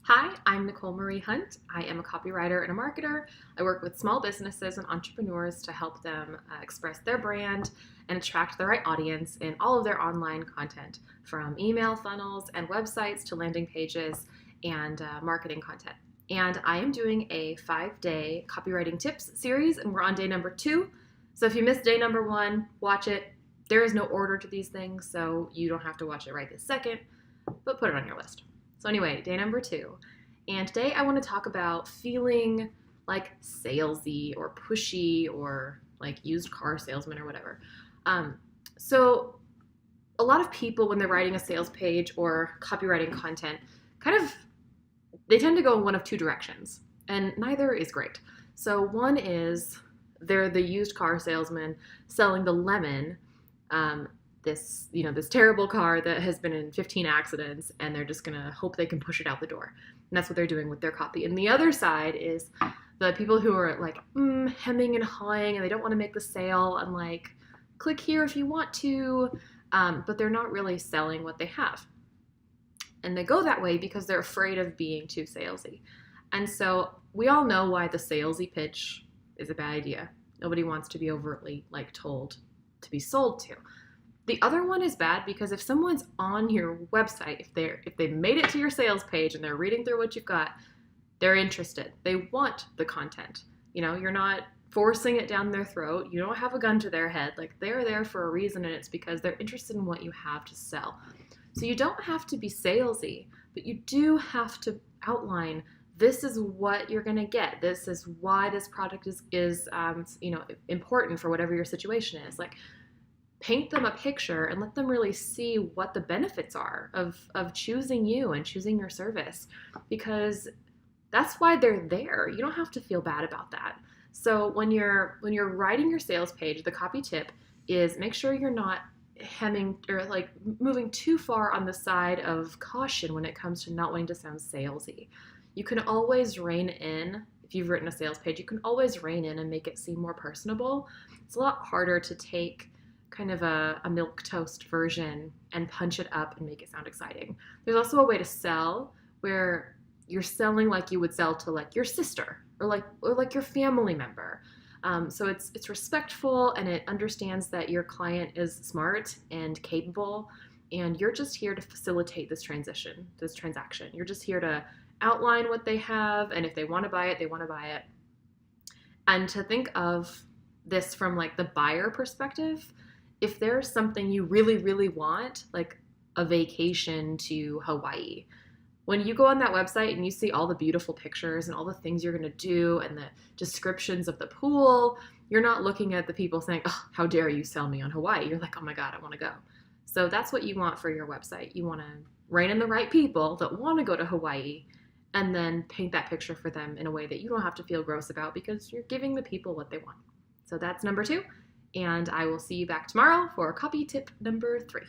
Hi, I'm Nicole Marie Hunt. I am a copywriter and a marketer. I work with small businesses and entrepreneurs to help them express their brand and attract the right audience in all of their online content, from email funnels and websites to landing pages and marketing content. And I am doing a 5-day copywriting tips series, and we're on day number 2. So if you missed day number 1, watch it. There is no order to these things, so you don't have to watch it right this second, but put it on your list. So anyway, day number 2. And today I want to talk about feeling like salesy or pushy or like used car salesman or whatever. So a lot of people, when they're writing a sales page or copywriting content, they tend to go in one of two directions, and neither is great. So one is they're the used car salesman selling the lemon, this terrible car that has been in 15 accidents, and they're just gonna hope they can push it out the door. And that's what they're doing with their copy. And the other side is the people who are like hemming and hawing, and they don't want to make the sale, and like, click here if you want to, but they're not really selling what they have. And they go that way because they're afraid of being too salesy. And so we all know why the salesy pitch is a bad idea. Nobody wants to be overtly told to be sold to. The other one is bad because if someone's on your website, if they made it to your sales page and they're reading through what you've got, they're interested. They want the content. You're not forcing it down their throat. You don't have a gun to their head. Like, they're there for a reason, and it's because they're interested in what you have to sell. So you don't have to be salesy, but you do have to outline, this is what you're going to get. This is why this product is important for whatever your situation is. Like, paint them a picture and let them really see what the benefits are of choosing you and choosing your service, because that's why they're there. You don't have to feel bad about that. So when you're writing your sales page, the copy tip is make sure you're not hemming or moving too far on the side of caution when it comes to not wanting to sound salesy. You can always rein in. If you've written a sales page, you can always rein in and make it seem more personable. It's a lot harder to take kind of a milquetoast version and punch it up and make it sound exciting. There's also a way to sell where you're selling like you would sell to like your sister or like your family member. So it's respectful, and it understands that your client is smart and capable, and you're just here to facilitate this transaction. You're just here to outline what they have, and if they want to buy it, they want to buy it. And to think of this from like the buyer perspective, if there's something you really, really want, like a vacation to Hawaii, when you go on that website and you see all the beautiful pictures and all the things you're going to do and the descriptions of the pool, you're not looking at the people saying, oh, how dare you sell me on Hawaii? You're like, oh my God, I want to go. So that's what you want for your website. You want to rein in the right people that want to go to Hawaii, and then paint that picture for them in a way that you don't have to feel gross about, because you're giving the people what they want. So that's number 2. And I will see you back tomorrow for copy tip number 3.